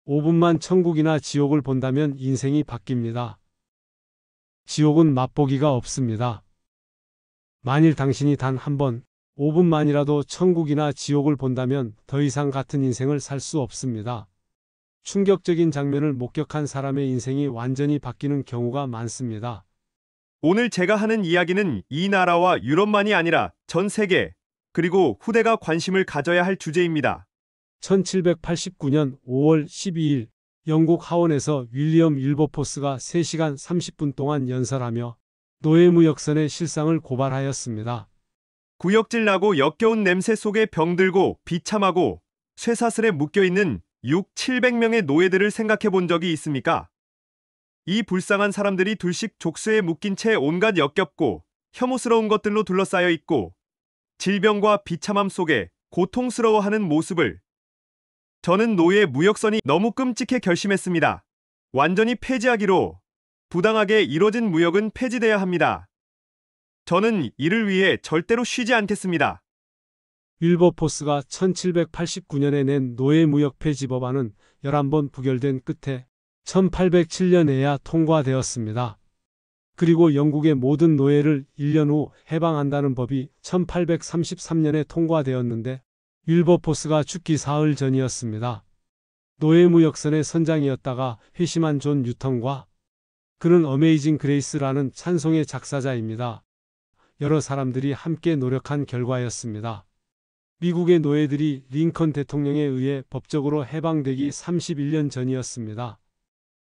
5분만 천국이나 지옥을 본다면 인생이 바뀝니다. 지옥은 맛보기가 없습니다. 만일 당신이 단 한 번, 5분만이라도 천국이나 지옥을 본다면 더 이상 같은 인생을 살 수 없습니다. 충격적인 장면을 목격한 사람의 인생이 완전히 바뀌는 경우가 많습니다. 오늘 제가 하는 이야기는 이 나라와 유럽만이 아니라 전 세계, 그리고 후대가 관심을 가져야 할 주제입니다. 1789년 5월 12일 영국 하원에서 윌리엄 윌버포스가 3시간 30분 동안 연설하며 노예무역선의 실상을 고발하였습니다. 구역질 나고 역겨운 냄새 속에 병들고 비참하고 쇠사슬에 묶여있는 700명의 노예들을 생각해 본 적이 있습니까? 이 불쌍한 사람들이 둘씩 족쇄에 묶인 채 온갖 역겹고 혐오스러운 것들로 둘러싸여 있고 질병과 비참함 속에 고통스러워하는 모습을 저는 노예 무역선이 너무 끔찍해 결심했습니다. 완전히 폐지하기로. 부당하게 이뤄진 무역은 폐지돼야 합니다. 저는 이를 위해 절대로 쉬지 않겠습니다. 윌버포스가 1789년에 낸 노예무역 폐지 법안은 11번 부결된 끝에 1807년에야 통과되었습니다. 그리고 영국의 모든 노예를 1년 후 해방한다는 법이 1833년에 통과되었는데 윌버포스가 죽기 사흘 전이었습니다. 노예무역선의 선장이었다가 회심한 존 뉴턴과 그는 어메이징 그레이스라는 찬송의 작사자입니다. 여러 사람들이 함께 노력한 결과였습니다. 미국의 노예들이 링컨 대통령에 의해 법적으로 해방되기 31년 전이었습니다.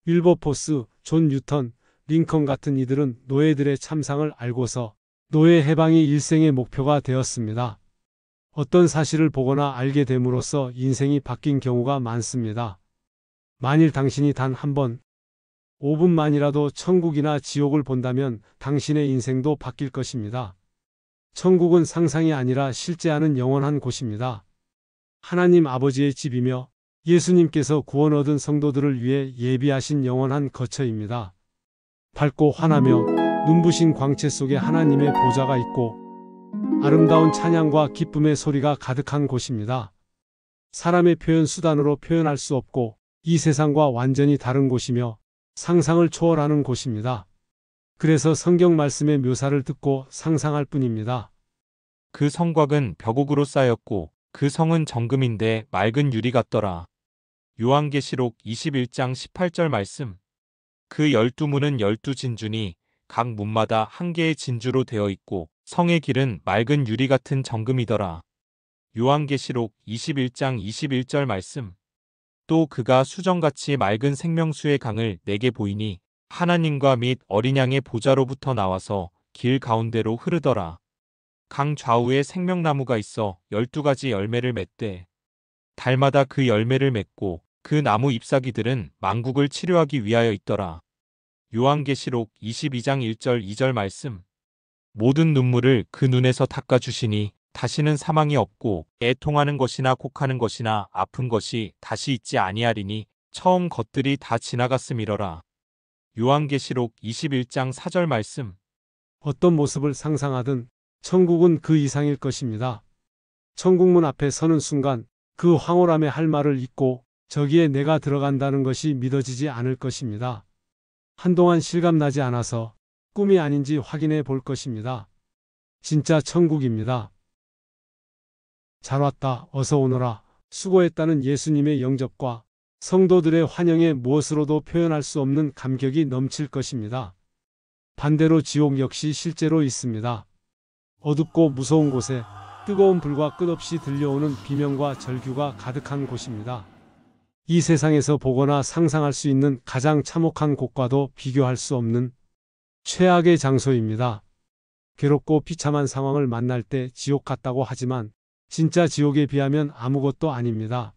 윌버포스, 존 뉴턴, 링컨 같은 이들은 노예들의 참상을 알고서 노예 해방이 일생의 목표가 되었습니다. 어떤 사실을 보거나 알게 됨으로써 인생이 바뀐 경우가 많습니다. 만일 당신이 단 한 번, 5분만이라도 천국이나 지옥을 본다면 당신의 인생도 바뀔 것입니다. 천국은 상상이 아니라 실제하는 영원한 곳입니다. 하나님 아버지의 집이며 예수님께서 구원 얻은 성도들을 위해 예비하신 영원한 거처입니다. 밝고 환하며 눈부신 광채 속에 하나님의 보좌가 있고 아름다운 찬양과 기쁨의 소리가 가득한 곳입니다. 사람의 표현 수단으로 표현할 수 없고 이 세상과 완전히 다른 곳이며 상상을 초월하는 곳입니다. 그래서 성경 말씀의 묘사를 듣고 상상할 뿐입니다. 그 성곽은 벽옥으로 쌓였고 그 성은 정금인데 맑은 유리 같더라. 요한계시록 21장 18절 말씀. 그 12문은 12진주니 각 문마다 한 개의 진주로 되어 있고 성의 길은 맑은 유리 같은 정금이더라. 요한계시록 21장 21절 말씀. 또 그가 수정같이 맑은 생명수의 강을 내게 보이니 하나님과 및 어린 양의 보좌로부터 나와서 길 가운데로 흐르더라. 강 좌우에 생명나무가 있어 12가지 열매를 맺되 달마다 그 열매를 맺고 그 나무 잎사귀들은 만국을 치료하기 위하여 있더라. 요한계시록 22장 1절 2절 말씀. 모든 눈물을 그 눈에서 닦아주시니 다시는 사망이 없고 애통하는 것이나 곡하는 것이나 아픈 것이 다시 있지 아니하리니 처음 것들이 다 지나갔음이러라. 요한계시록 21장 4절 말씀. 어떤 모습을 상상하든 천국은 그 이상일 것입니다. 천국문 앞에 서는 순간 그 황홀함의 할 말을 잊고 저기에 내가 들어간다는 것이 믿어지지 않을 것입니다. 한동안 실감나지 않아서 꿈이 아닌지 확인해 볼 것입니다. 진짜 천국입니다. 잘 왔다, 어서 오너라, 수고했다는 예수님의 영접과 성도들의 환영에 무엇으로도 표현할 수 없는 감격이 넘칠 것입니다. 반대로 지옥 역시 실제로 있습니다. 어둡고 무서운 곳에 뜨거운 불과 끝없이 들려오는 비명과 절규가 가득한 곳입니다. 이 세상에서 보거나 상상할 수 있는 가장 참혹한 곳과도 비교할 수 없는 최악의 장소입니다. 괴롭고 비참한 상황을 만날 때 지옥 같다고 하지만 진짜 지옥에 비하면 아무것도 아닙니다.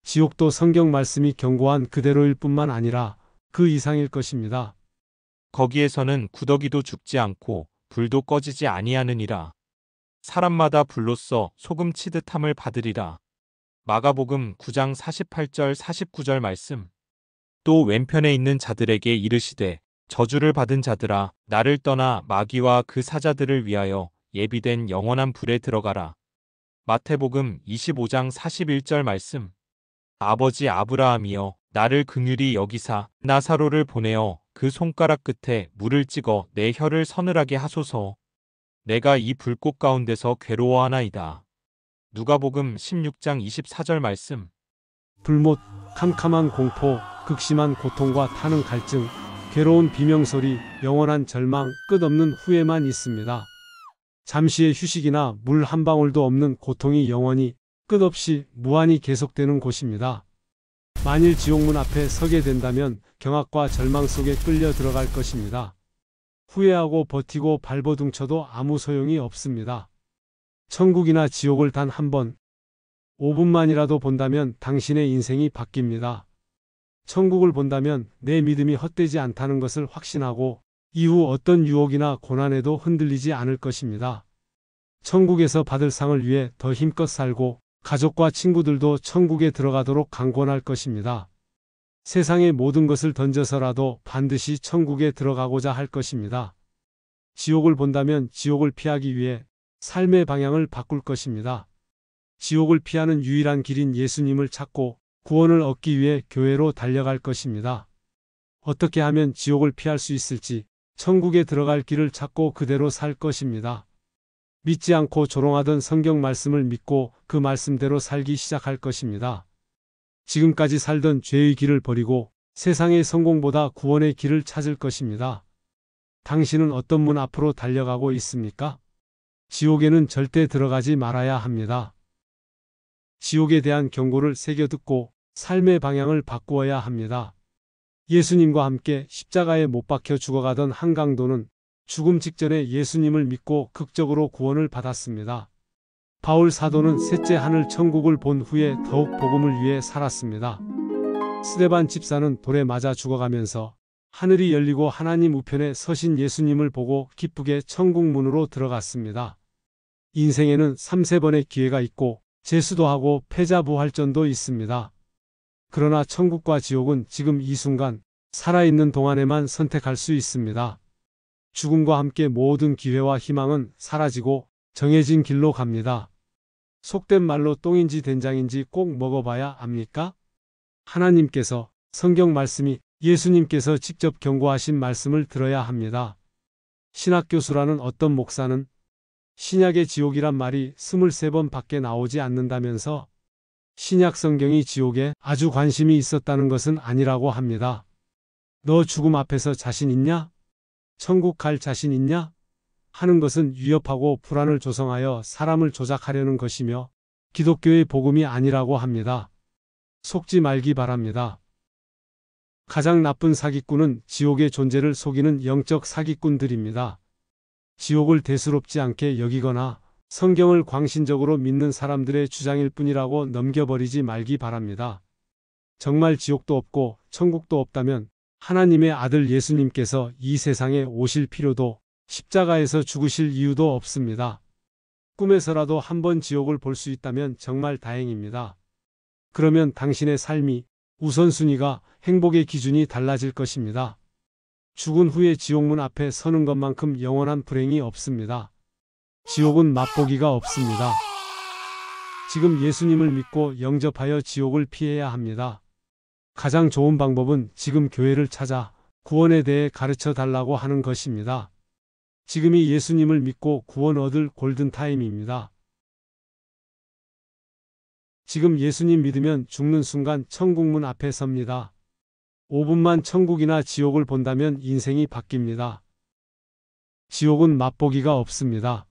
지옥도 성경 말씀이 경고한 그대로일 뿐만 아니라 그 이상일 것입니다. 거기에서는 구더기도 죽지 않고 불도 꺼지지 아니하느니라. 사람마다 불로써 소금 치듯 함을 받으리라. 마가복음 9장 48절 49절 말씀. 또 왼편에 있는 자들에게 이르시되 저주를 받은 자들아 나를 떠나 마귀와 그 사자들을 위하여 예비된 영원한 불에 들어가라. 마태복음 25장 41절 말씀. 아버지 아브라함이여, 나를 긍휼히 여기사 나사로를 보내어 그 손가락 끝에 물을 찍어 내 혀를 서늘하게 하소서. 내가 이 불꽃 가운데서 괴로워하나이다. 누가복음 16장 24절 말씀. 불못, 캄캄한 공포, 극심한 고통과 타는 갈증, 괴로운 비명소리, 영원한 절망, 끝없는 후회만 있습니다. 잠시의 휴식이나 물 한 방울도 없는 고통이 영원히 끝없이 무한히 계속되는 곳입니다. 만일 지옥문 앞에 서게 된다면 경악과 절망 속에 끌려 들어갈 것입니다. 후회하고 버티고 발버둥쳐도 아무 소용이 없습니다. 천국이나 지옥을 단 한 번, 5분만이라도 본다면 당신의 인생이 바뀝니다. 천국을 본다면 내 믿음이 헛되지 않다는 것을 확신하고 이후 어떤 유혹이나 고난에도 흔들리지 않을 것입니다. 천국에서 받을 상을 위해 더 힘껏 살고 가족과 친구들도 천국에 들어가도록 강권할 것입니다. 세상의 모든 것을 던져서라도 반드시 천국에 들어가고자 할 것입니다. 지옥을 본다면 지옥을 피하기 위해 삶의 방향을 바꿀 것입니다. 지옥을 피하는 유일한 길인 예수님을 찾고 구원을 얻기 위해 교회로 달려갈 것입니다. 어떻게 하면 지옥을 피할 수 있을지 천국에 들어갈 길을 찾고 그대로 살 것입니다. 믿지 않고 조롱하던 성경 말씀을 믿고 그 말씀대로 살기 시작할 것입니다. 지금까지 살던 죄의 길을 버리고 세상의 성공보다 구원의 길을 찾을 것입니다. 당신은 어떤 문 앞으로 달려가고 있습니까? 지옥에는 절대 들어가지 말아야 합니다. 지옥에 대한 경고를 새겨 듣고 삶의 방향을 바꾸어야 합니다. 예수님과 함께 십자가에 못 박혀 죽어가던 한강도는 죽음 직전에 예수님을 믿고 극적으로 구원을 받았습니다. 바울 사도는 셋째 하늘 천국을 본 후에 더욱 복음을 위해 살았습니다. 스데반 집사는 돌에 맞아 죽어가면서 하늘이 열리고 하나님 우편에 서신 예수님을 보고 기쁘게 천국 문으로 들어갔습니다. 인생에는 3~4번의 기회가 있고 재수도 하고 패자부활전도 있습니다. 그러나 천국과 지옥은 지금 이 순간 살아있는 동안에만 선택할 수 있습니다. 죽음과 함께 모든 기회와 희망은 사라지고 정해진 길로 갑니다. 속된 말로 똥인지 된장인지 꼭 먹어봐야 압니까? 하나님께서, 성경 말씀이, 예수님께서 직접 경고하신 말씀을 들어야 합니다. 신학교수라는 어떤 목사는 신약의 지옥이란 말이 23번 밖에 나오지 않는다면서 신약 성경이 지옥에 아주 관심이 있었다는 것은 아니라고 합니다. 너 죽음 앞에서 자신 있냐? 천국 갈 자신 있냐? 하는 것은 위협하고 불안을 조성하여 사람을 조작하려는 것이며 기독교의 복음이 아니라고 합니다. 속지 말기 바랍니다. 가장 나쁜 사기꾼은 지옥의 존재를 속이는 영적 사기꾼들입니다. 지옥을 대수롭지 않게 여기거나 성경을 광신적으로 믿는 사람들의 주장일 뿐이라고 넘겨버리지 말기 바랍니다. 정말 지옥도 없고 천국도 없다면 하나님의 아들 예수님께서 이 세상에 오실 필요도 십자가에서 죽으실 이유도 없습니다. 꿈에서라도 한번 지옥을 볼 수 있다면 정말 다행입니다. 그러면 당신의 삶이 우선순위가 행복의 기준이 달라질 것입니다. 죽은 후에 지옥문 앞에 서는 것만큼 영원한 불행이 없습니다. 지옥은 맛보기가 없습니다. 지금 예수님을 믿고 영접하여 지옥을 피해야 합니다. 가장 좋은 방법은 지금 교회를 찾아 구원에 대해 가르쳐 달라고 하는 것입니다. 지금이 예수님을 믿고 구원 얻을 골든타임입니다. 지금 예수님 믿으면 죽는 순간 천국문 앞에 섭니다. 5분만 천국이나 지옥을 본다면 인생이 바뀝니다. 지옥은 맛보기가 없습니다.